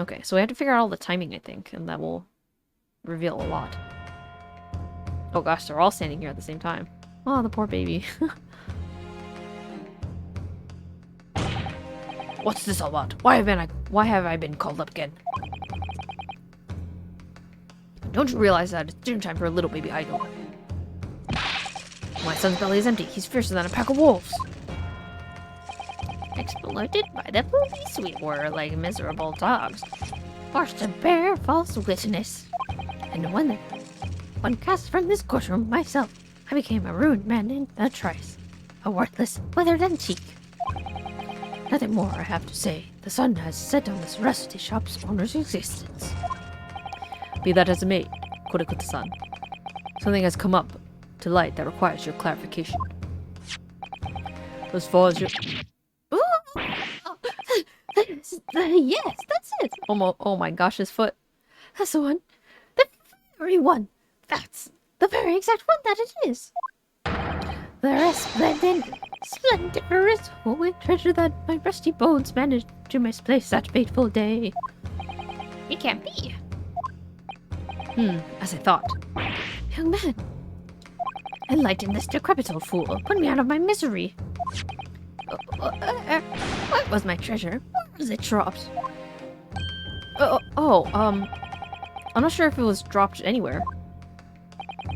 Okay, so we have to figure out all the timing, I think, and that will reveal a lot. Oh gosh, they're all standing here at the same time. Oh, the poor baby. What's this all about? Why have I been called up again? Don't you realize that it's dinner time for a little baby idol? My son's belly is empty. He's fiercer than a pack of wolves. Exploited by the police we were like miserable dogs. Forced to bear false witness. And when cast from this courtroom myself, I became a ruined man in a trice. A worthless, withered antique. Nothing more I have to say. The sun has set on this rusty shop's owner's existence. Be that as it may, Kurikuta-san, something has come up to light that requires your clarification. As far as your... Yes, that's it! Oh my gosh, his foot. That's the one. The very one. That's the very exact one that it is. The rest splendiferous holy treasure that my rusty bones managed to misplace that fateful day. It can't be. As I thought. Young man, enlighten this decrepit old fool. Put me out of my misery. What was my treasure? Where was it dropped? I'm not sure if it was dropped anywhere.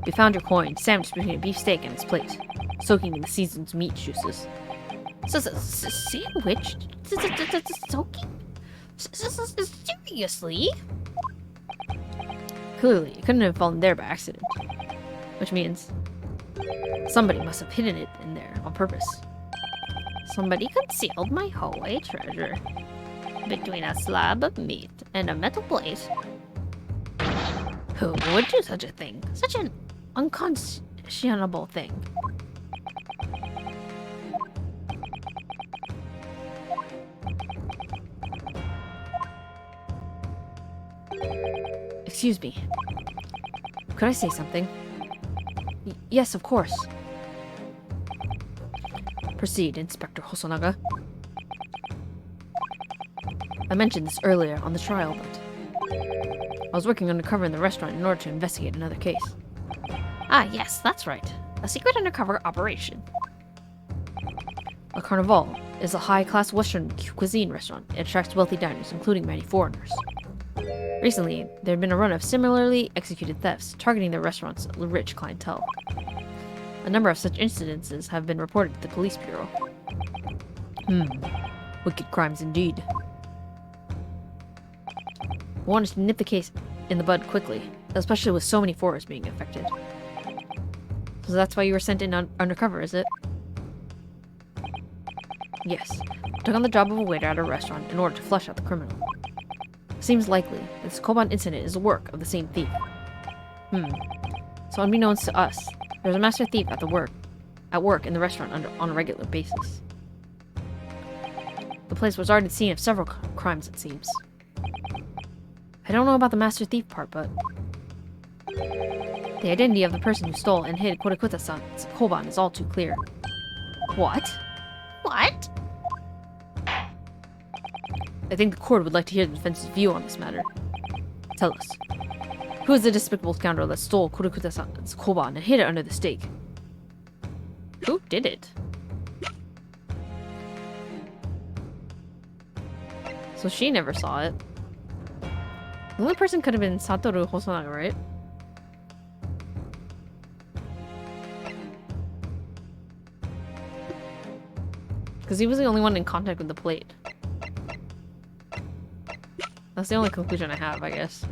We found your coin, sandwiched between a beefsteak and its plate, soaking in the season's meat juices. Sandwiched? Soaking? Seriously? Clearly, it couldn't have fallen there by accident. Which means somebody must have hidden it in there on purpose. Somebody concealed my hallway treasure between a slab of meat and a metal plate. Who would do such a thing? Such an unconscionable thing. Excuse me. Could I say something? Yes, of course. Proceed, Inspector Hosonaga. I mentioned this earlier on the trial, but I was working undercover in the restaurant in order to investigate another case. Ah, yes, that's right. A secret undercover operation. Le Carnival is a high-class Western cuisine restaurant. It attracts wealthy diners, including many foreigners. Recently, there had been a run of similarly executed thefts, targeting the restaurant's rich clientele. A number of such incidences have been reported to the police bureau. Wicked crimes indeed. I wanted to nip the case in the bud quickly, especially with so many foreigners being affected. So that's why you were sent in undercover, is it? Yes. I took on the job of a waiter at a restaurant in order to flush out the criminal. Seems likely that this Koban incident is the work of the same thief. So unbeknownst to us, there's a master thief at work in the restaurant on a regular basis. The place was already the scene of several crimes, it seems. I don't know about the master thief part, but the identity of the person who stole and hid Kurikuta-san's Koban is all too clear. What? What? I think the court would like to hear the defense's view on this matter. Tell us. Who is the despicable scoundrel that stole Kurikuta-san's Koban and hid it under the steak? Who did it? So she never saw it. The only person could have been Satoru Hosonaga, right? Because he was the only one in contact with the plate. That's the only conclusion I have, I guess.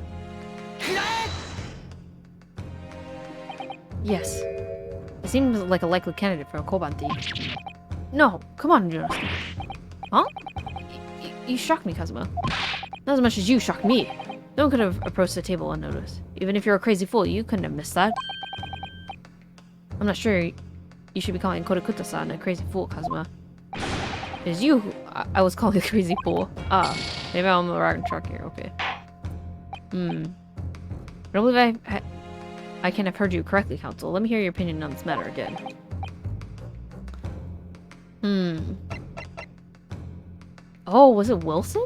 Yes. It seems like a likely candidate for a Koban thief. No, come on, Jonas. Huh? You shocked me, Kazuma. Not as much as you shocked me. No one could have approached the table unnoticed. Even if you're a crazy fool, you couldn't have missed that. I'm not sure you should be calling Kurikuta-san a crazy fool, Kazuma. It is you who I was calling a crazy fool. Ah, maybe I'm on the wrong track here, okay. I don't believe I can have heard you correctly, Counsel. Let me hear your opinion on this matter again. Oh, was it Wilson?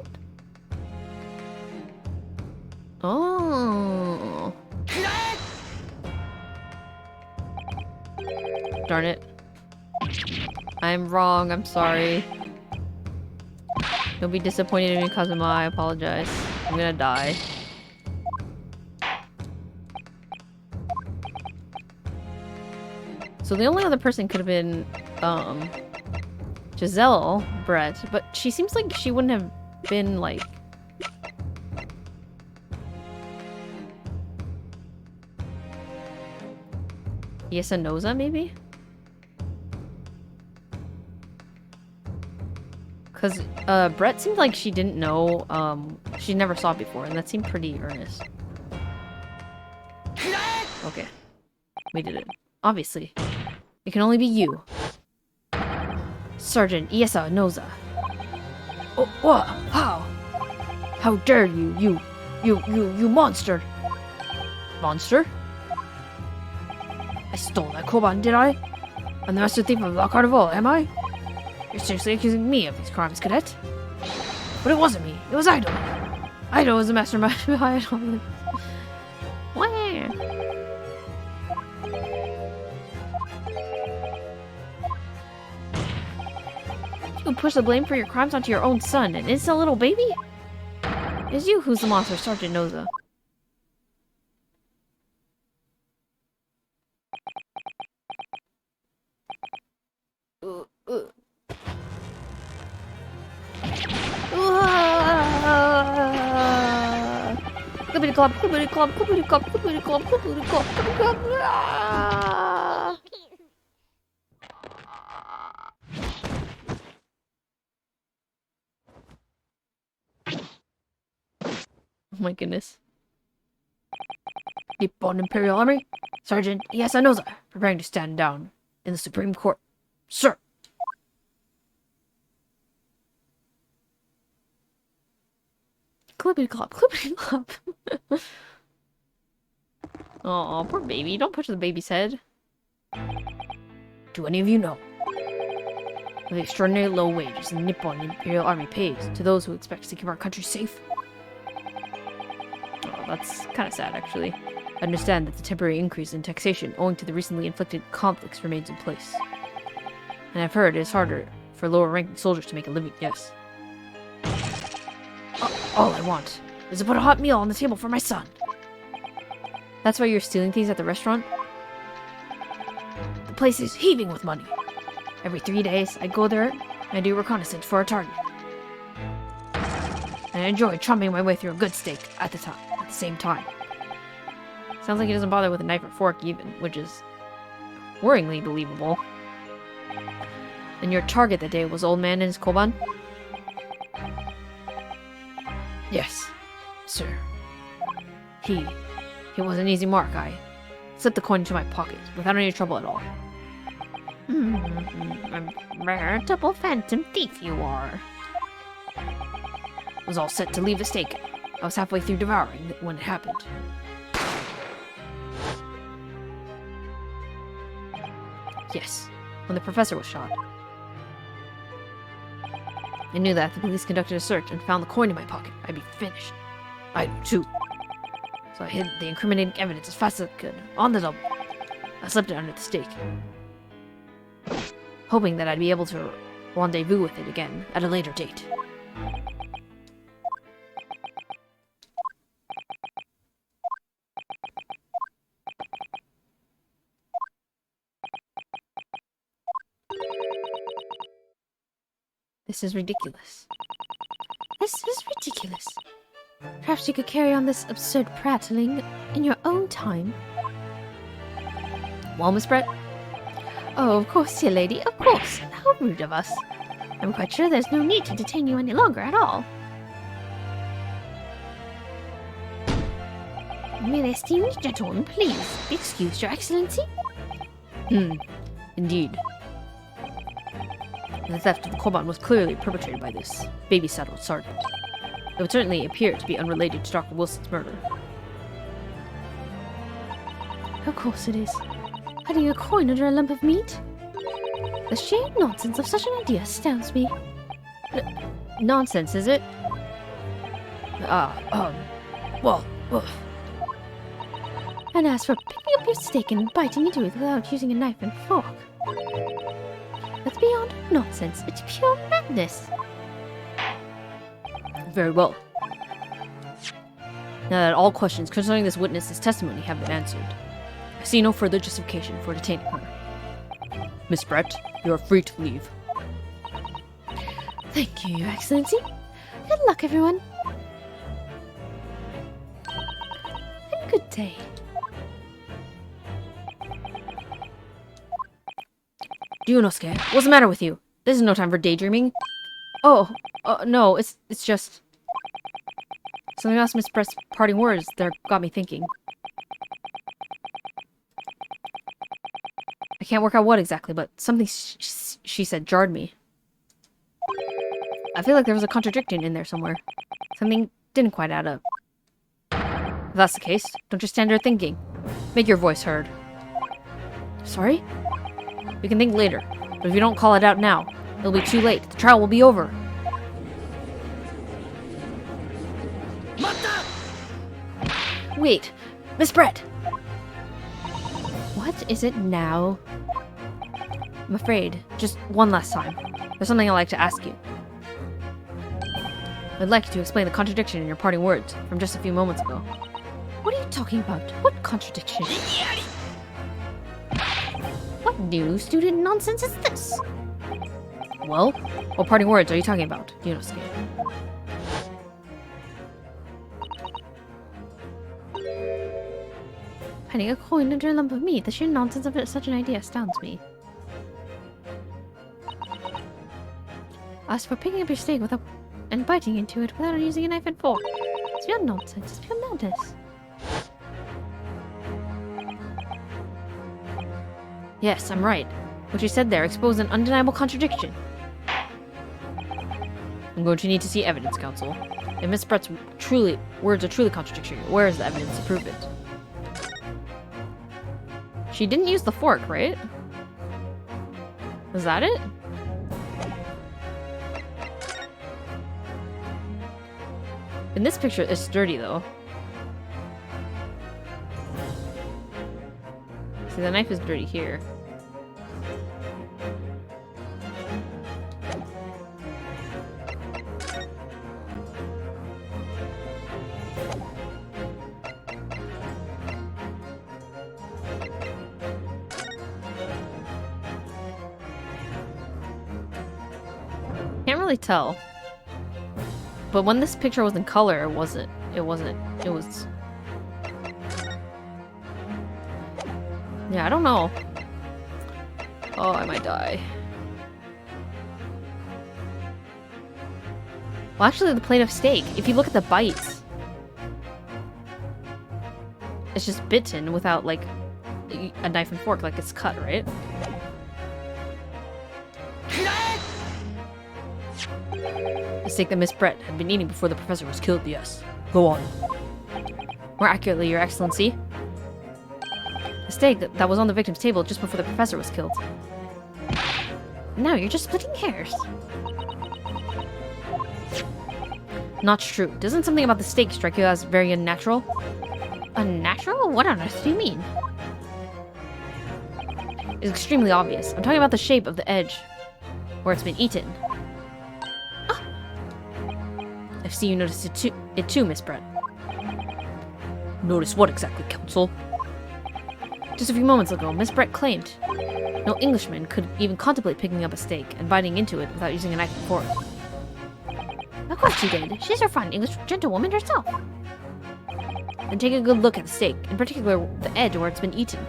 Oh. Darn it. I'm wrong, I'm sorry. Don't be disappointed in me, Kazuma, I apologize. I'm gonna die. So the only other person could have been, Giselle Brett, but she seems like she wouldn't have been, like... Yesanoza, maybe? Because, Brett seemed like she didn't know, she never saw it before, and that seemed pretty earnest. Okay. We did it. Obviously. It can only be you. Sergeant Yesanoza. Oh, what? How? How dare you, you monster! Monster? I stole that Koban, did I? I'm the master thief of La Carnival, am I? You're seriously accusing me of these crimes, cadet? But it wasn't me. It was Ido. Ido was the mastermind behind all this. Where? You can push the blame for your crimes onto your own son, an innocent little baby? It's you who's the monster, Sergeant Noza. Clippity clop, clippity clop, clippity clop, clippity clop, clippity clop, clippity clop. Oh my goodness. Nippon Imperial Army, Sergeant Yasanoza, preparing to stand down in the Supreme Court. Sir! Clippity clop, clippity clop. Aw, poor baby. Don't push the baby's head. Do any of you know the extraordinary low wages the Nippon Imperial Army pays to those who expect to keep our country safe? Oh, that's kind of sad, actually. I understand that the temporary increase in taxation owing to the recently inflicted conflicts remains in place. And I've heard it is harder for lower-ranking soldiers to make a living, yes. All I want is to put a hot meal on the table for my son. That's why you're stealing things at the restaurant? The place is heaving with money. Every 3 days, I go there and I do reconnaissance for a target. And I enjoy chomping my way through a good steak at the same time. Sounds like he doesn't bother with a knife or fork even, which is worryingly believable. And your target that day was Old Man and his Koban? Yes, sir. He was an easy mark. I slipped the coin into my pocket without any trouble at all. A veritable phantom thief you are. I was all set to leave the stake. I was halfway through devouring it when it happened. Yes, when the professor was shot. I knew that if the police conducted a search and found the coin in my pocket, I'd be finished. I too. So I hid the incriminating evidence as fast as I could, on the double. I slipped it under the stake, hoping that I'd be able to rendezvous with it again at a later date. This is ridiculous. This is ridiculous. Perhaps you could carry on this absurd prattling in your own time. Well, Miss Brett? Oh, of course, dear lady, of course. How rude of us. I'm quite sure there's no need to detain you any longer at all. May the esteemed gentleman please be excused, Your Excellency? Indeed. The theft of the Koban was clearly perpetrated by this baby-saddled sergeant. It would certainly appear to be unrelated to Dr. Wilson's murder. Of course it is. Hiding a coin under a lump of meat? The sheer nonsense of such an idea astounds me. Nonsense, is it? Well, Ugh. And as for picking up your steak and biting into it without using a knife and fork, that's beyond nonsense. It's pure madness. Very well. Now that all questions concerning this witness's testimony have been answered, I see no further justification for detaining her. Miss Brett, you are free to leave. Thank you, Your Excellency. Good luck, everyone. And good day. Ryunosuke, what's the matter with you? This is no time for daydreaming. Oh, no, it's just... Something else Miss Brett's parting words there got me thinking. I can't work out what exactly, but something she said jarred me. I feel like there was a contradiction in there somewhere. Something didn't quite add up. If that's the case, don't just stand there thinking. Make your voice heard. Sorry? We can think later, but if you don't call it out now, it'll be too late. The trial will be over. Wait, Miss Brett! What is it now? I'm afraid, just one last time. There's something I'd like to ask you. I'd like you to explain the contradiction in your parting words from just a few moments ago. What are you talking about? What contradiction? What new student nonsense is this? Well, what parting words are you talking about, Ryunosuke? Hiding a coin under a lump of meat, the sheer nonsense of such an idea astounds me. As for picking up your steak and biting into it without using a knife and fork, it's pure nonsense, it's pure madness. Yes, I'm right. What you said there exposed an undeniable contradiction. I'm going to need to see evidence, Counsel. If Miss Brett's words are truly contradictory, where is the evidence to prove it? She didn't use the fork, right? Was that it? In this picture, it's dirty, though. See, the knife is dirty here. Can't really tell. But when this picture was in color, it was... Yeah, I don't know. Oh, I might die. Well, actually, the plate of steak, if you look at the bites, it's just bitten without, like, a knife and fork, like it's cut, right? The steak that Miss Brett had been eating before the professor was killed, yes. Go on. More accurately, Your Excellency. The steak that was on the victim's table just before the professor was killed. Now you're just splitting hairs. Not true. Doesn't something about the steak strike you as very unnatural? Unnatural? What on earth do you mean? It's extremely obvious. I'm talking about the shape of the edge where it's been eaten. Ah. I see you noticed it too, Miss Brett. Notice what exactly, Counsel? Just a few moments ago, Miss Brett claimed no Englishman could even contemplate picking up a steak and biting into it without using a knife and fork. Of course she did. She's a fine English gentlewoman herself. Then take a good look at the steak, in particular the edge where it's been eaten.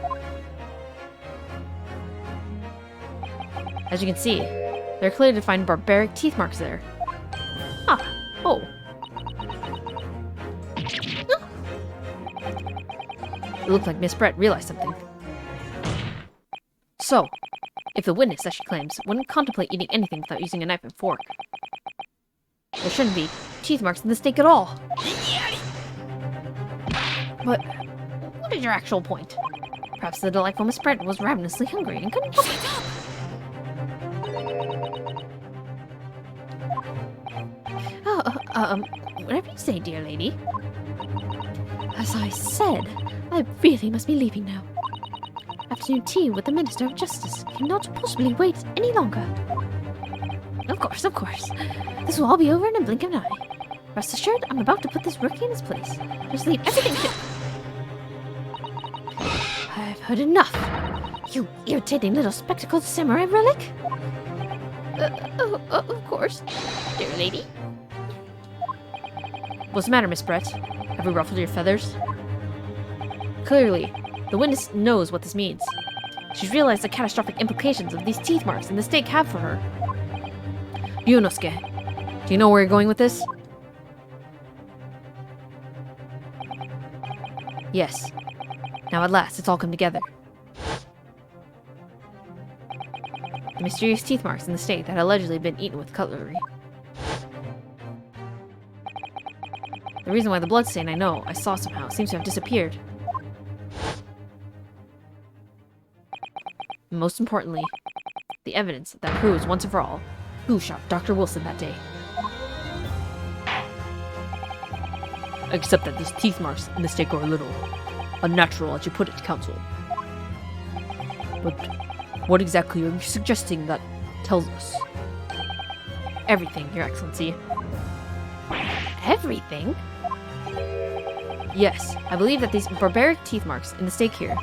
As you can see, there are clearly defined barbaric teeth marks there. Ah, oh. It looked like Miss Brett realized something. So, if the witness, as she claims, wouldn't contemplate eating anything without using a knife and fork, there shouldn't be teeth marks in the steak at all. But, what is your actual point? Perhaps the delightful Miss Brett was ravenously hungry and couldn't help it. Oh, whatever you say, dear lady. As I said, I really must be leaving now. Afternoon tea with the Minister of Justice cannot possibly wait any longer. Of course, of course. This will all be over in a blink of an eye. Rest assured, I'm about to put this rookie in his place. Just leave everything to... I've heard enough. You irritating little spectacled samurai relic. Of course, dear lady. What's the matter, Miss Brett? Have we ruffled your feathers? Clearly, the witness knows what this means. She's realized the catastrophic implications of these teeth marks and the stake have for her. Ryunosuke, do you know where you're going with this? Yes. Now at last, it's all come together. The mysterious teeth marks in the stake that had allegedly been eaten with cutlery. The reason why the bloodstain I saw somehow seems to have disappeared. And most importantly, the evidence that proves once and for all who shot Dr. Wilson that day. Except that these teeth marks in the stake are a little unnatural, as you put it, Counsel. But what exactly are you suggesting that tells us? Everything, Your Excellency. Everything? Yes, I believe that these barbaric teeth marks in the stake here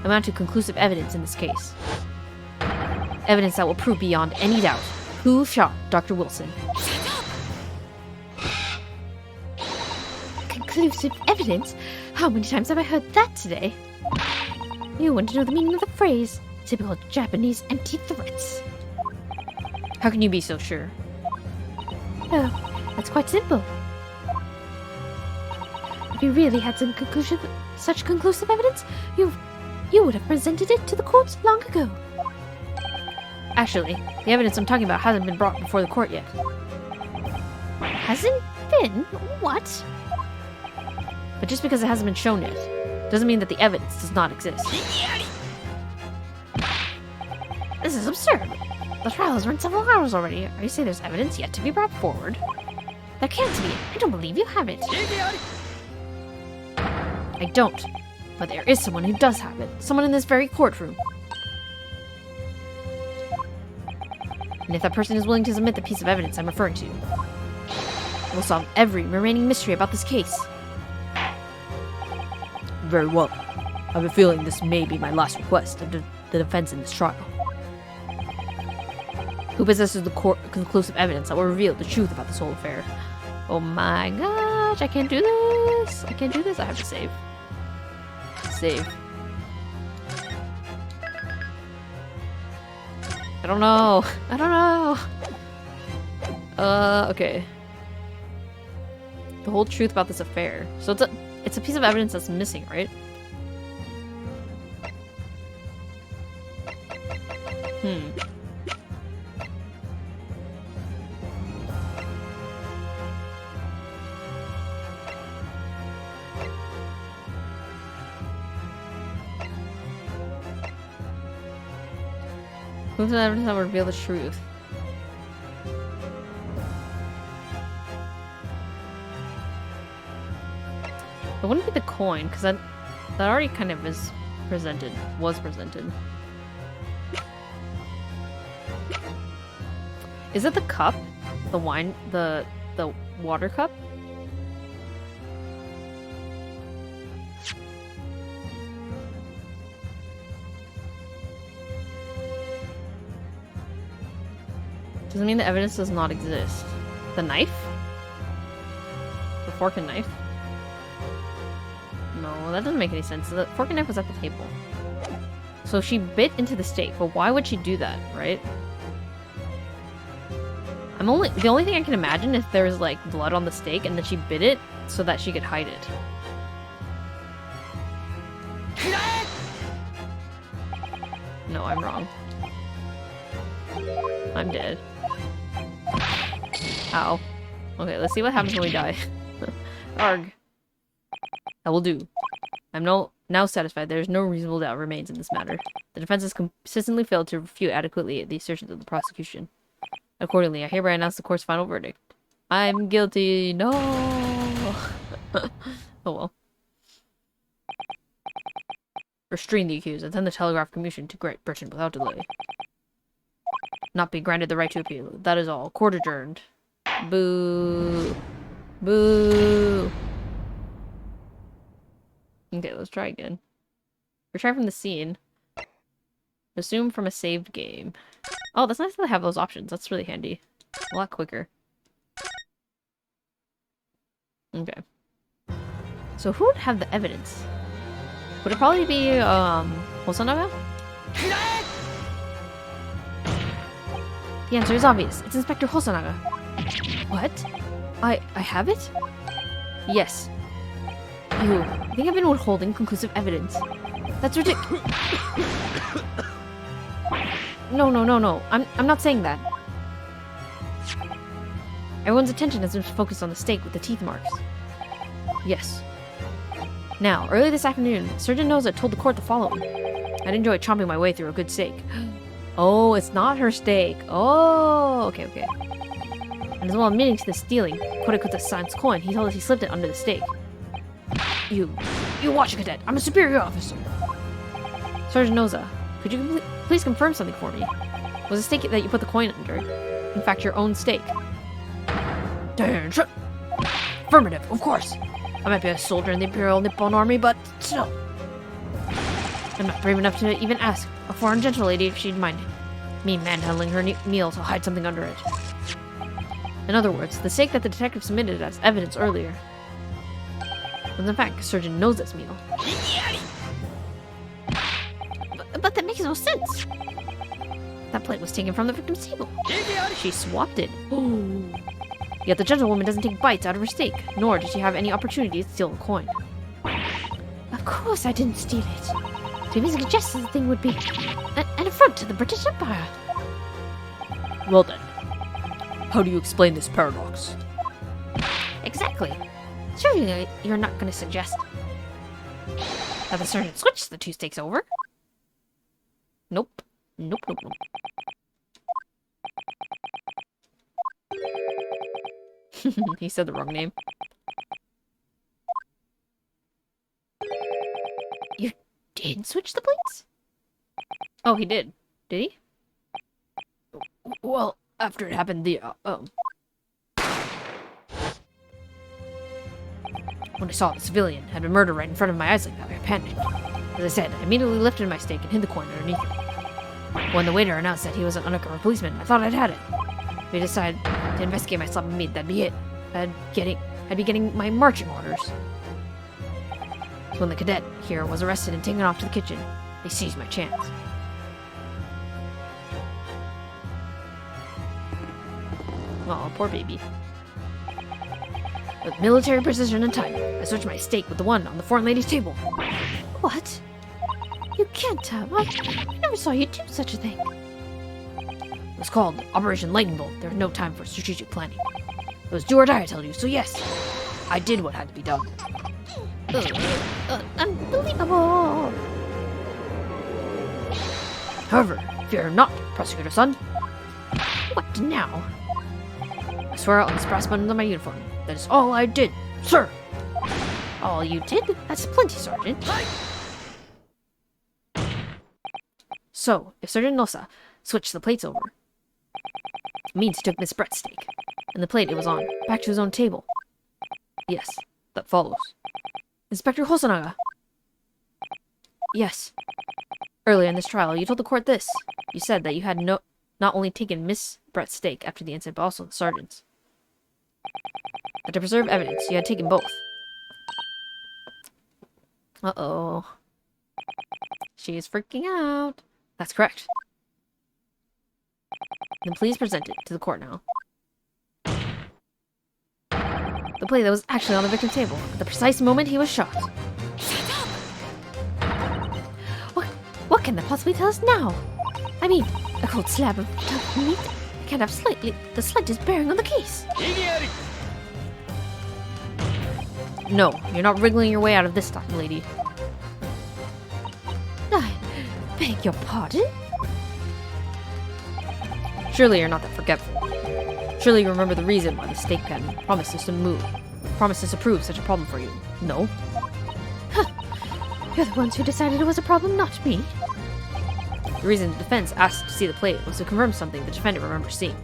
amount to conclusive evidence in this case. Evidence that will prove beyond any doubt who shot Dr. Wilson. Conclusive evidence? How many times have I heard that today? You want to know the meaning of the phrase? Typical Japanese empty threats. How can you be so sure? Oh, that's quite simple. If you really had such conclusive evidence, you would have presented it to the courts long ago. Actually, the evidence I'm talking about hasn't been brought before the court yet. Hasn't been? What? But just because it hasn't been shown yet, doesn't mean that the evidence does not exist. This is absurd. The trial has run several hours already. Are you saying there's evidence yet to be brought forward? There can't be. I don't believe you have it. I don't. But there is someone who does have it. Someone in this very courtroom. And if that person is willing to submit the piece of evidence I'm referring to, we'll solve every remaining mystery about this case. Very well. I have a feeling this may be my last request of the defense in this trial. Who possesses the conclusive evidence that will reveal the truth about this whole affair? Oh my gosh, I can't do this. I can't do this. I have to save. Save. I don't know. I don't know. Okay. The whole truth about this affair. So it's a piece of evidence that's missing, right? Who's the evidence that will reveal the truth? It wouldn't be the coin, because that already kind of was presented. Is it the cup? The wine, the water cup? Doesn't mean the evidence does not exist. The knife? The fork and knife? No, that doesn't make any sense. The fork and knife was at the table. So she bit into the steak, but why would she do that, right? The only thing I can imagine is there was like blood on the steak and then she bit it so that she could hide it. No, I'm wrong. I'm dead. Ow. Okay, let's see what happens when we die. Arg. That will do. I'm now satisfied there is no reasonable doubt remains in this matter. The defense has consistently failed to refute adequately the assertions of the prosecution. Accordingly, I hereby announce the court's final verdict. I'm guilty. No. Oh well. Restrain the accused and send the telegraph commission to Great Britain without delay. Not be granted the right to appeal. That is all. Court adjourned. Boo. Boo. Okay, let's try again. Retry from the scene. Assume from a saved game. Oh, that's nice that they have those options. That's really handy. A lot quicker. Okay. So who would have the evidence? Would it probably be, Hosonaga? The answer is obvious. It's Inspector Hosonaga. What? I have it? Yes. You. I think I've been withholding conclusive evidence. That's ridiculous. No. I'm not saying that. Everyone's attention has been focused on the steak with the teeth marks. Yes. Now, early this afternoon, Surgeon Noza told the court the following. I'd enjoy chomping my way through a good steak. Oh, it's not her steak. Oh, okay. And as well admitting to the stealing, Korekuta San's coin, he told us he slipped it under the steak. You watch, cadet. I'm a superior officer. Sergeant Noza, could you please confirm something for me? Was the steak that you put the coin under, in fact, your own steak? Affirmative, of course. I might be a soldier in the Imperial Nippon Army, but still. I'm not brave enough to even ask a foreign gentle lady if she'd mind me manhandling her meal to hide something under it. In other words, the steak that the detective submitted as evidence earlier was in fact Surgeon Noza's meal. But that makes no sense. That plate was taken from the victim's table. She swapped it. Oh. Yet the gentlewoman doesn't take bites out of her steak, nor did she have any opportunity to steal the coin. Of course I didn't steal it. To even suggest that the thing would be an affront to the British Empire. Well then, how do you explain this paradox? Exactly. Surely you're not going to suggest that the surgeon switched the two steaks over? Nope. He said the wrong name. You did switch the plates? Oh, he did. Did he? Well, after it happened, when I saw the civilian had been murdered right in front of my eyes like that, I panicked. As I said, I immediately lifted my steak and hid the coin underneath it. When the waiter announced that he was an undercover policeman, I thought I'd had it. We decided to investigate my slap of meat. That'd be it. I'd be getting my marching orders. So when the cadet here was arrested and taken off to the kitchen, they seized my chance. Oh, poor baby. With military precision and timing, I switched my steak with the one on the foreign lady's table. What? You can't have. I never saw you do such a thing. It was called Operation Lightning Bolt. There was no time for strategic planning. It was do or die, I tell you, so yes, I did what had to be done. Unbelievable! However, fear not, Prosecutor Son. What now? I swear on this brass button on my uniform. That is all I did, sir! All you did? That's plenty, Sergeant. So, if Sergeant Nosa switched the plates over, it means he took Miss Brett's steak, and the plate it was on, back to his own table. Yes, that follows. Inspector Hosonaga! Yes. Earlier in this trial, you told the court this. You said that you had not only taken Miss Brett's steak after the incident, but also the sergeant's. But to preserve evidence, you had taken both. Uh-oh. She's freaking out. That's correct. Then please present it to the court now. The plate that was actually on the victim's table at the precise moment he was shot. What can that possibly tell us now? I mean, a cold slab of tough meat can't have the slightest bearing on the case. No, you're not wriggling your way out of this time, lady. I beg your pardon? Surely you're not that forgetful. Surely you remember the reason why the steak pen promised to prove such a problem for you. No? Huh. You're the ones who decided it was a problem, not me. The reason the defense asked to see the plate was to confirm something the defendant remembers seeing.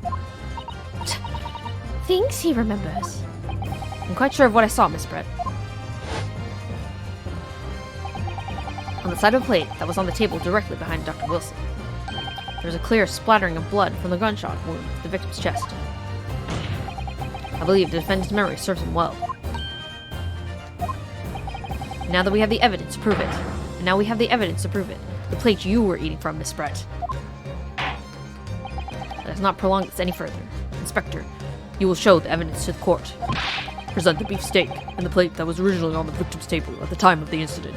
Things he remembers. I'm quite sure of what I saw, Miss Brett. On the side of a plate that was on the table directly behind Dr. Wilson, there was a clear splattering of blood from the gunshot wound to the victim's chest. I believe the defendant's memory serves him well. Now that we have the evidence to prove it, the plate you were eating from, Miss Brett. Let us not prolong this any further. Inspector, you will show the evidence to the court. Present the beef steak and the plate that was originally on the victim's table at the time of the incident.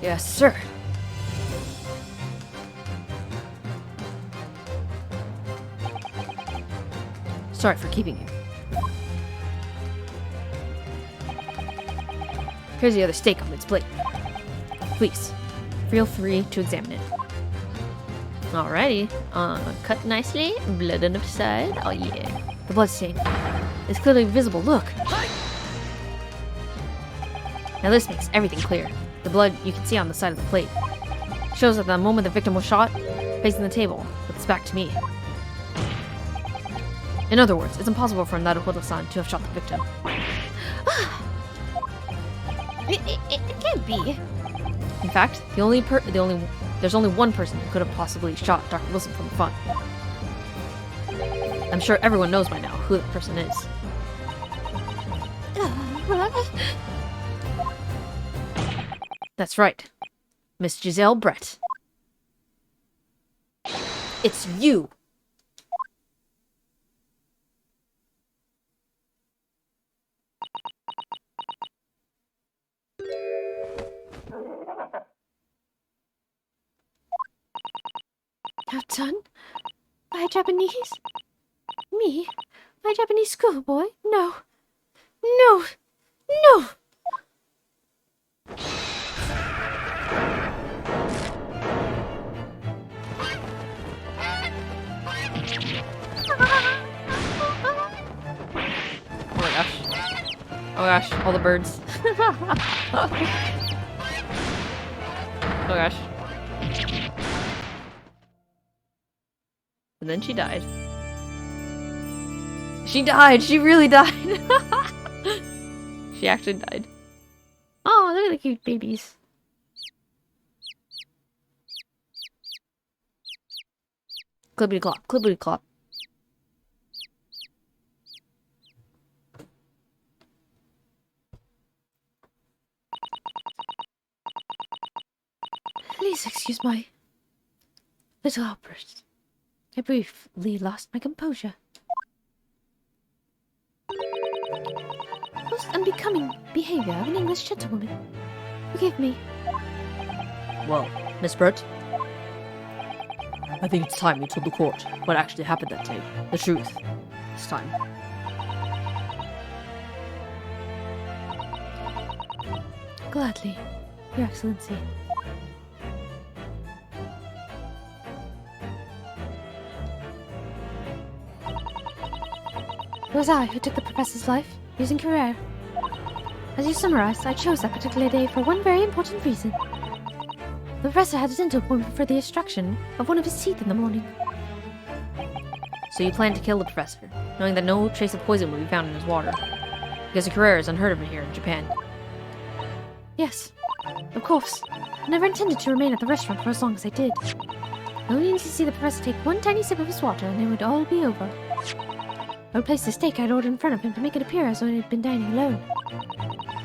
Yes, sir. Sorry for keeping you. Here's the other steak on its plate. Please, feel free to examine it. Alrighty. Cut nicely. Blood on the side. Oh yeah. The blood stain. It's clearly visible. Look. Now this makes everything clear. The blood you can see on the side of the plate shows that the moment the victim was shot, facing the table, with his back to me. In other words, it's impossible for Naruhodo-san to have shot the victim. It can't be. In fact, there's only one person who could have possibly shot Dr. Wilson from the front. I'm sure everyone knows by now who that person is. That's right. Miss Giselle Brett. It's you! Outdone? By a Japanese? Me? My Japanese schoolboy? No. No! No! Oh my gosh. Oh gosh, all the birds. Oh gosh. And then she died. She died! She really died! She actually died. Oh, look at the cute babies. Clippity clop, clippity clop. Please excuse my little outburst. I briefly lost my composure. Most unbecoming behavior of an English gentlewoman. Forgive me. Well, Miss Brett, I think it's time you told the court what actually happened that day. The truth. It's time. Gladly, Your Excellency. It was I who took the professor's life, using career. As you summarized, I chose that particular day for one very important reason. The professor had a dental appointment for the extraction of one of his teeth in the morning. So you planned to kill the professor, knowing that no trace of poison would be found in his water. Because a career is unheard of here in Japan. Yes, of course. I never intended to remain at the restaurant for as long as I did. I only needed to see the professor take one tiny sip of his water and it would all be over. I would place the steak I'd ordered in front of him to make it appear as though he had been dining alone.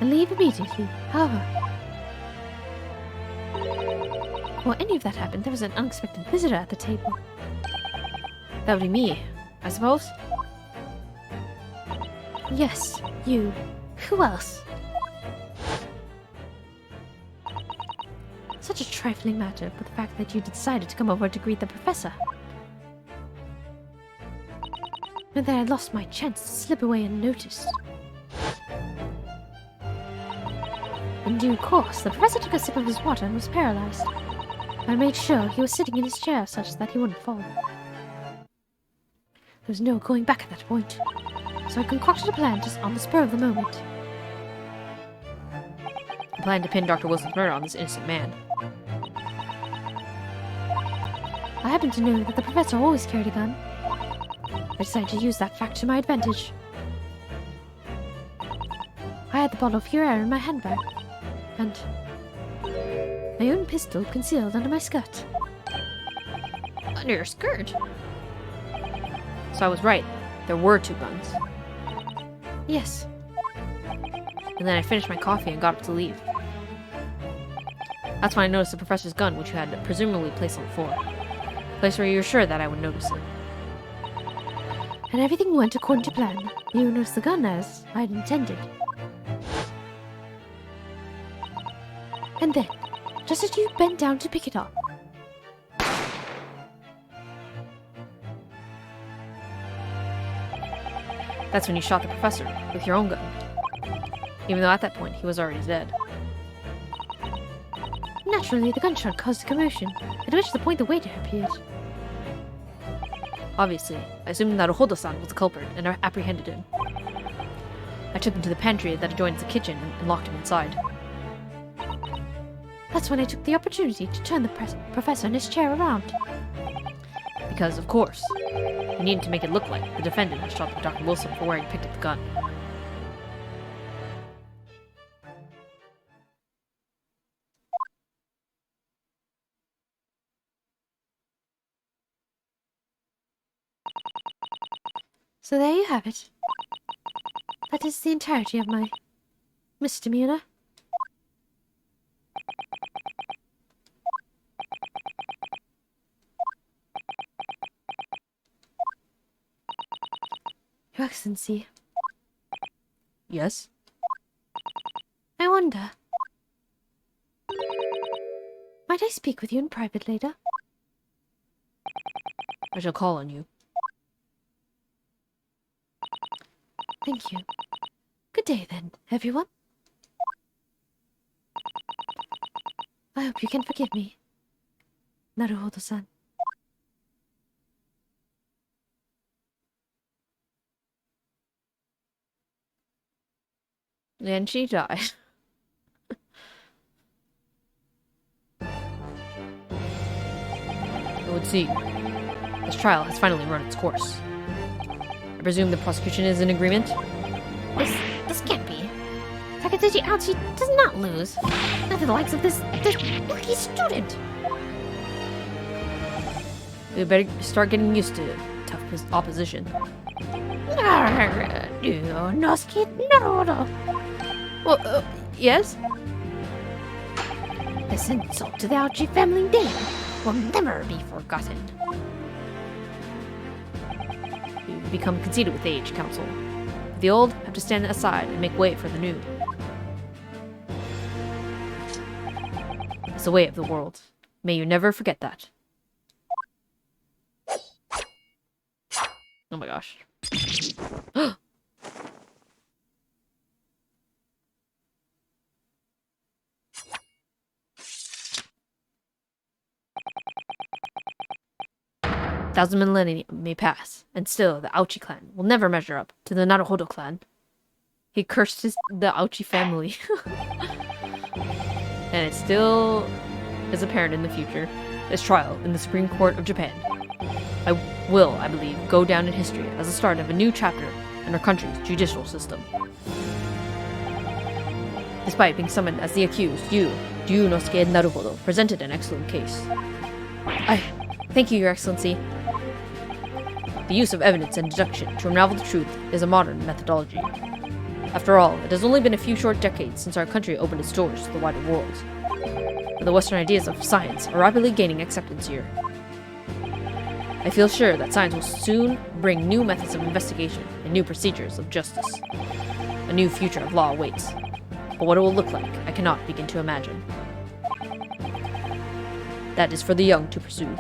And leave immediately, however. While any of that happened, there was an unexpected visitor at the table. That would be me, I suppose? Yes, you. Who else? Such a trifling matter, but the fact that you decided to come over to greet the professor. And that I lost my chance to slip away unnoticed. In due course, the professor took a sip of his water and was paralyzed. I made sure he was sitting in his chair such that he wouldn't fall. There was no going back at that point, so I concocted a plan just on the spur of the moment. I plan to pin Dr. Wilson's murder on this innocent man. I happen to know that the professor always carried a gun. I decided to use that fact to my advantage. I had the bottle of pure air in my handbag, and my own pistol concealed under my skirt. Under your skirt? So I was right. There were 2 guns. Yes. And then I finished my coffee and got up to leave. That's when I noticed the professor's gun, which you had presumably placed on the floor. A place where you were sure that I would notice it. And everything went according to plan. You noticed the gun as I had intended. And then, just as you bent down to pick it up, that's when you shot the professor with your own gun. Even though at that point he was already dead. naturally the gunshot caused a commotion, at which the point the waiter appeared. Obviously, I assumed that Ohodo-san was the culprit and I apprehended him. I took him to the pantry that adjoins the kitchen and locked him inside. That's when I took the opportunity to turn the professor in his chair around. Because, of course, you needed to make it look like the defendant had shot Dr. Wilson for where he picked up the gun. So there you have it. That is the entirety of my misdemeanor. Your Excellency, Yes? I wonder. Might I speak with you in private later? I shall call on you. Thank you. Good day then, everyone. I hope you can forgive me, Naruhodo-san. And she died. It would seem this trial has finally run its course. I presume the prosecution is in agreement? This can't be. Takatsuchi Ouchi does not lose. Not to the likes of this lucky student. We better start getting used to tough opposition. Nosuke Naruhodo. Well, yes? This insult to the Ouchi family name will never be forgotten. We become conceited with age, Council. The old have to stand aside and make way for the new. It's the way of the world. May you never forget that. Oh my gosh. Thousand millennia may pass, and still the Ouchi clan will never measure up to the Naruhodo clan. He cursed the Ouchi family. And it still is apparent in the future. This trial in the Supreme Court of Japan will, I believe, go down in history as the start of a new chapter in our country's judicial system. Despite being summoned as the accused, you, Ryunosuke Naruhodo, presented an excellent case. Thank you, Your Excellency. The use of evidence and deduction to unravel the truth is a modern methodology. After all, it has only been a few short decades since our country opened its doors to the wider world. But the Western ideas of science are rapidly gaining acceptance here. I feel sure that science will soon bring new methods of investigation and new procedures of justice. A new future of law awaits. But what it will look like, I cannot begin to imagine. That is for the young to pursue.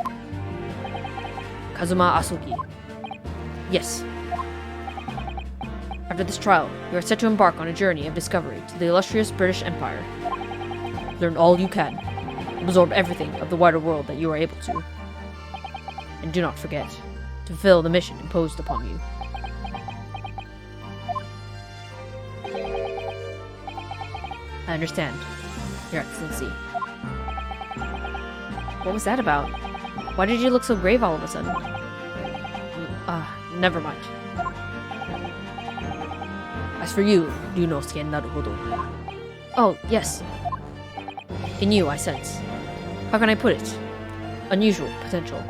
Kazuma Asuki. Yes. After this trial, you are set to embark on a journey of discovery to the illustrious British Empire. Learn all you can. Absorb everything of the wider world that you are able to. And do not forget, to fulfill the mission imposed upon you. I understand, Your Excellency. What was that about? Why did you look so grave all of a sudden? Never mind. As for you, Ryunosuke Naruhodo. Oh, yes. In you, I sense. How can I put it? Unusual potential.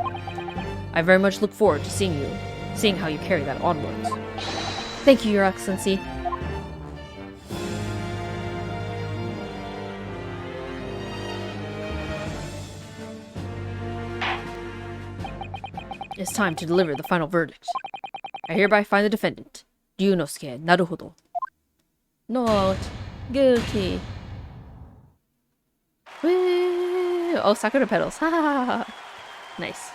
I very much look forward to seeing how you carry that onwards. Thank you, Your Excellency. It's time to deliver the final verdict. I hereby find the defendant, Ryunosuke Naruhodo, not guilty. Woo! Oh, Sakura petals. Ha ha ha ha. Nice.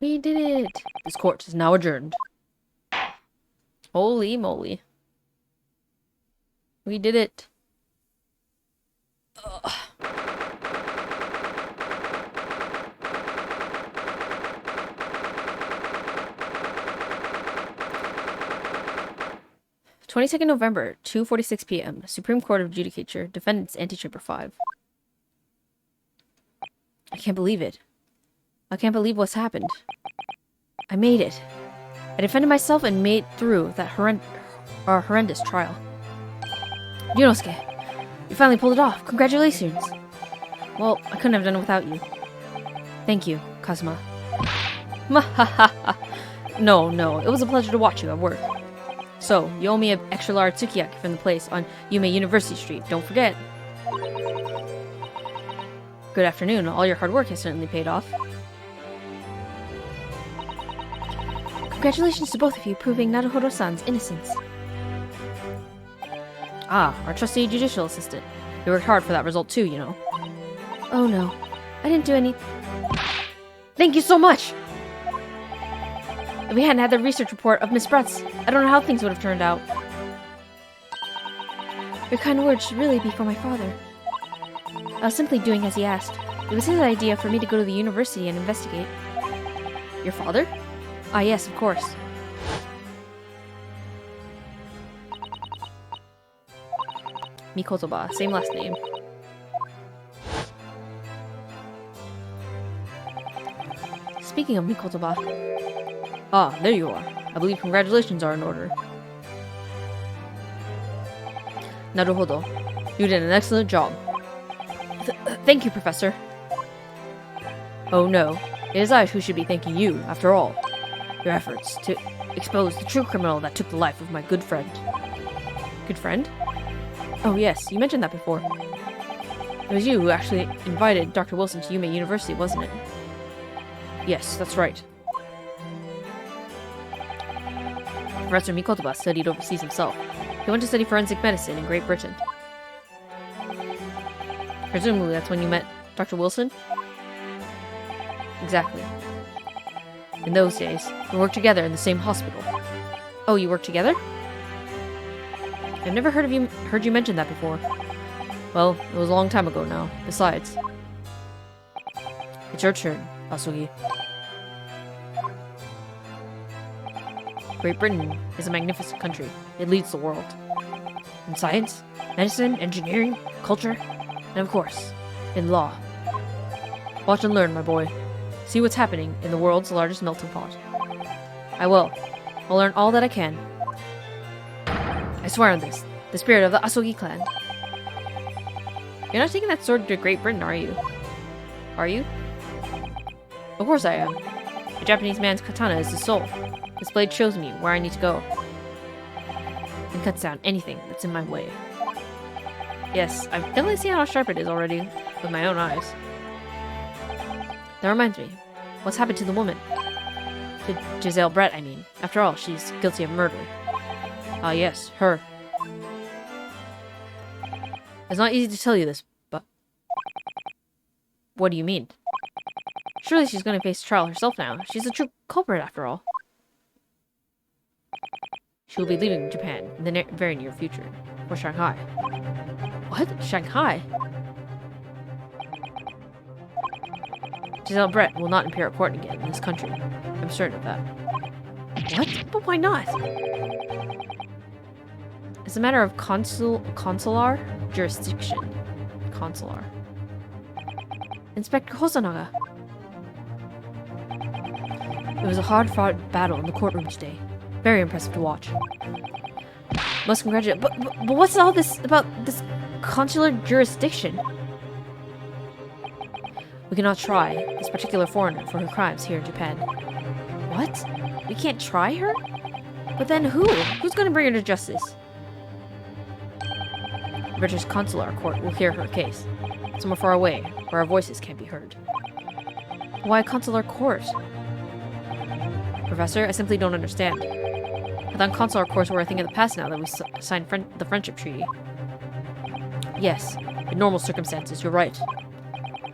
We did it. This court is now adjourned. Holy moly. We did it. Ugh. 22nd November, 2:46 p.m. Supreme Court of Judicature, Defendants Antechamber 5. I can't believe it. I can't believe what's happened. I made it. I defended myself and made through that horrendous trial. Ryunosuke, you finally pulled it off. Congratulations. Well, I couldn't have done it without you. Thank you, Kazuma. No, it was a pleasure to watch you at work. So, you owe me an extra large sukiyaki from the place on Yume University Street. Don't forget. Good afternoon. All your hard work has certainly paid off. Congratulations to both of you proving Naruhodo-san's innocence. Ah, our trusty judicial assistant. You worked hard for that result too, you know. Oh no. I didn't do any... Thank you so much! If we hadn't had the research report of Miss Bretz, I don't know how things would have turned out. Your kind words should really be for my father. I was simply doing as he asked. It was his idea for me to go to the university and investigate. Your father? Ah, yes, of course. Mikotoba, same last name. Speaking of Mikotoba... Ah, there you are. I believe congratulations are in order. Naruhodo. You did an excellent job. Thank you, Professor. Oh no. It is I who should be thanking you, after all. Your efforts to expose the true criminal that took the life of my good friend. Good friend? Oh yes, you mentioned that before. It was you who actually invited Dr. Wilson to Yume University, wasn't it? Yes, that's right. Professor Mikotoba studied overseas himself. He went to study forensic medicine in Great Britain. Presumably that's when you met Dr. Wilson? Exactly. In those days, we worked together in the same hospital. Oh, you worked together? I've never heard you mention that before. Well, it was a long time ago now. Besides, it's your turn, Asugi. Great Britain is a magnificent country. It leads the world. In science, medicine, engineering, culture, and of course, in law. Watch and learn, my boy. See what's happening in the world's largest melting pot. I will. I'll learn all that I can. I swear on this. The spirit of the Asogi clan. You're not taking that sword to Great Britain, are you? Are you? Of course I am. A Japanese man's katana is his soul. This blade shows me where I need to go. And cuts down anything that's in my way. Yes, I've definitely seen how sharp it is already, with my own eyes. That reminds me. What's happened to the woman? To Giselle Brett, I mean. After all, she's guilty of murder. Ah yes, her. It's not easy to tell you this, but... What do you mean? Surely she's going to face trial herself now. She's a true culprit, after all. She will be leaving Japan in the very near future. For Shanghai. What? Shanghai? Giselle Brett will not appear at court again in this country. I'm certain of that. What? But why not? It's a matter of consular jurisdiction. Consular. Inspector Hosonaga. It was a hard-fought battle in the courtroom today. Very impressive to watch. Must congratulate. But what's all this about this consular jurisdiction? We cannot try this particular foreigner for her crimes here in Japan. What? We can't try her? But then who? Who's going to bring her to justice? The British consular court will hear her case. Somewhere far away, where our voices can't be heard. Why a consular court? Professor, I simply don't understand. I thought consular courts were a thing of the past now that we signed the friendship treaty. Yes, in normal circumstances, you're right.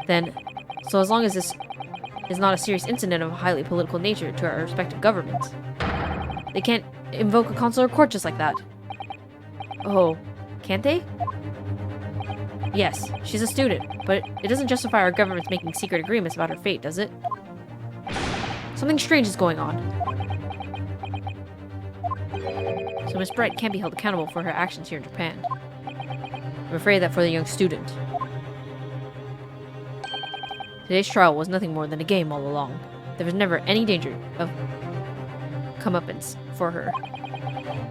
Then, so as long as this is not a serious incident of a highly political nature to our respective governments, they can't invoke a consular court just like that. Oh, can't they? Yes, she's a student, but it doesn't justify our governments making secret agreements about her fate, does it? Something strange is going on. So Miss Bright can't be held accountable for her actions here in Japan. I'm afraid that for the young student. Today's trial was nothing more than a game all along. There was never any danger of comeuppance for her.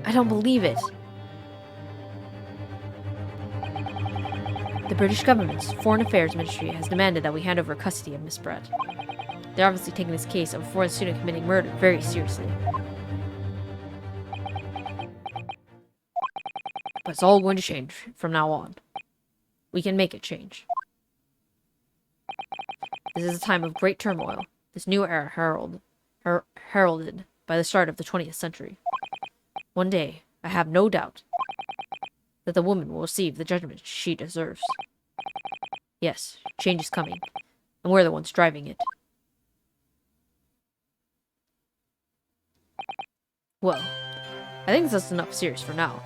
I don't believe it. The British government's Foreign Affairs Ministry has demanded that we hand over custody of Miss Brett. They're obviously taking this case of a foreign student committing murder very seriously. But it's all going to change from now on. We can make it change. This is a time of great turmoil. This new era heralded by the start of the 20th century. One day, I have no doubt that the woman will receive the judgment she deserves. Yes, change is coming, and we're the ones driving it. Well, I think that's enough serious for now.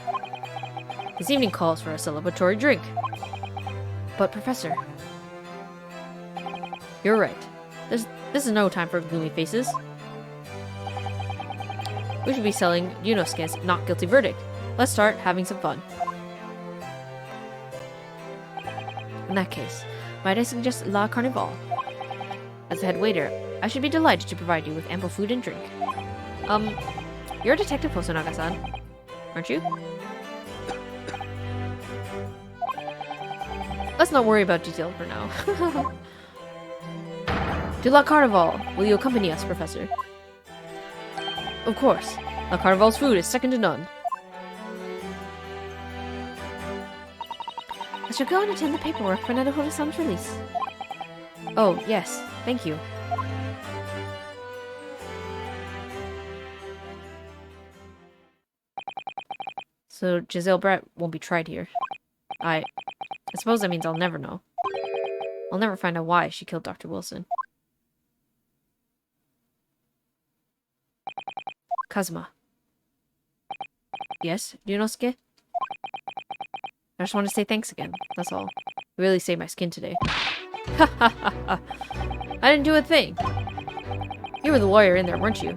This evening calls for a celebratory drink. But, Professor, you're right. This is no time for gloomy faces. We should be selling Yunosuke's not guilty verdict. Let's start having some fun. In that case, might I suggest La Carnival? As the head waiter, I should be delighted to provide you with ample food and drink. You're Detective Hosonaga-san, aren't you? Let's not worry about details for now. To La Carnival, will you accompany us, Professor? Of course. La Carnival's food is second to none. I shall go and attend the paperwork for Naruhodo-san's release. Oh, yes. Thank you. So, Giselle Brett won't be tried here. I suppose that means I'll never know. I'll never find out why she killed Dr. Wilson. Kazuma. Yes, Yunosuke? I just want to say thanks again, that's all. You really saved my skin today. Ha ha ha ha! I didn't do a thing! You were the lawyer in there, weren't you?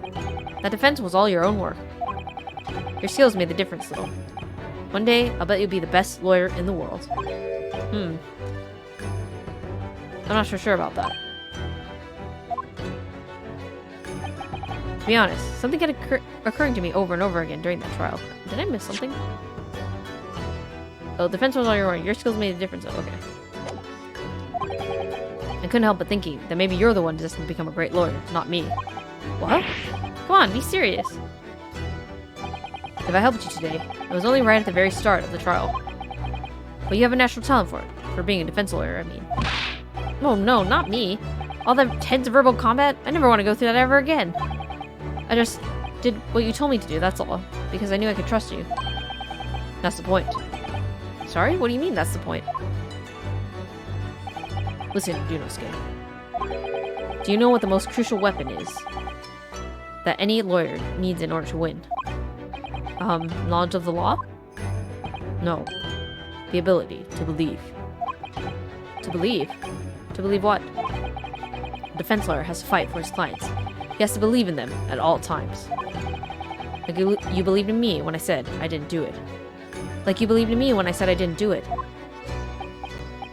That defense was all your own work. Your skills made the difference, though. One day, I'll bet you'll be the best lawyer in the world. I'm not so sure about that. To be honest, something kept occurring to me over and over again during that trial. Did I miss something? Oh, defense was all your own. Your skills made a difference. Oh, okay. I couldn't help but thinking that maybe you're the one destined to become a great lawyer, not me. What? Come on, be serious. If I helped you today, it was only right at the very start of the trial. But you have a natural talent for it. For being a defense lawyer, I mean. Oh no, not me. All that tense verbal combat? I never want to go through that ever again. I just did what you told me to do, that's all. Because I knew I could trust you. That's the point. Sorry? What do you mean that's the point? Listen, Yunosuke. Do you know what the most crucial weapon is that any lawyer needs in order to win? Knowledge of the law? No. The ability to believe. To believe? To believe what? A defense lawyer has to fight for his clients. He has to believe in them at all times. Like you believed in me when I said I didn't do it. Like you believed in me when I said I didn't do it.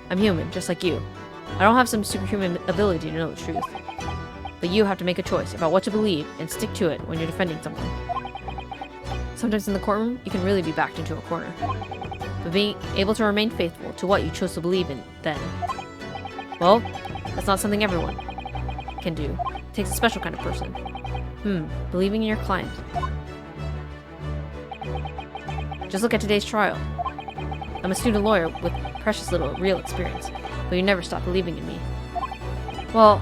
I'm human, just like you. I don't have some superhuman ability to know the truth. But you have to make a choice about what to believe and stick to it when you're defending someone. Sometimes in the courtroom, you can really be backed into a corner. But being able to remain faithful to what you chose to believe in then, well, that's not something everyone can do. It takes a special kind of person. Believing in your client. Just look at today's trial. I'm a student lawyer with precious little real experience, but you never stop believing in me. Well,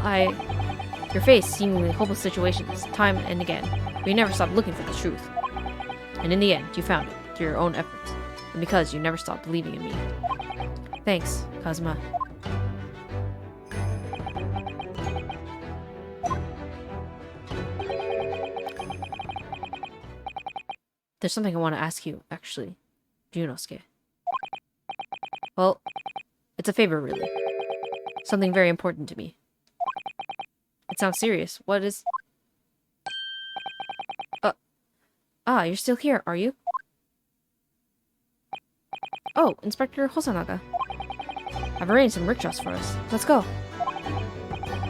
you faced seemingly hopeless situations time and again, but you never stopped looking for the truth. And in the end, you found it through your own efforts, and because you never stopped believing in me. Thanks, Kazuma. There's something I want to ask you, actually, Junosuke. Well, it's a favor, really. Something very important to me. It sounds serious. What is... you're still here, are you? Oh, Inspector Hosanaga. I've arranged some rickshaws for us. Let's go.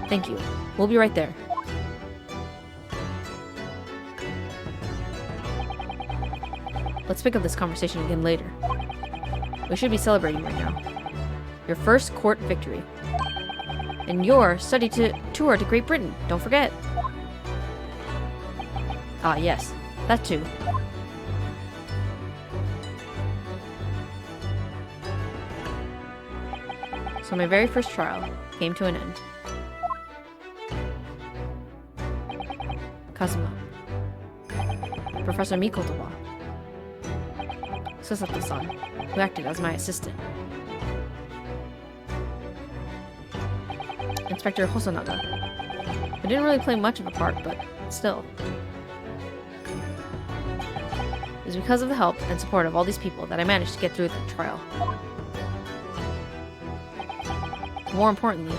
Thank you. We'll be right there. Let's pick up this conversation again later. We should be celebrating right now. Your first court victory. And your study tour to Great Britain, don't forget. Ah, yes. That too. So my very first trial came to an end. Kazuma. Professor Mikotowa. Susato-san, who acted as my assistant. Inspector Hosanaga. I didn't really play much of a part, but still. It was because of the help and support of all these people that I managed to get through the trial. More importantly,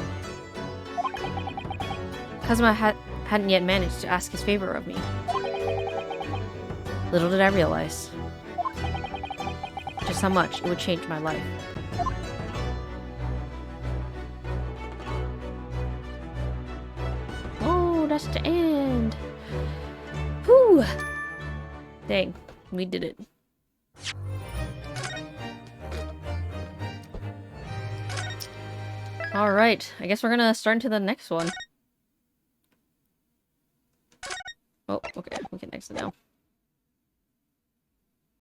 Kazuma hadn't yet managed to ask his favor of me. Little did I realize just how much it would change my life. Oh, that's the end. Whew. Dang, we did it. Alright, I guess we're gonna start into the next one. Oh, okay, we can exit now.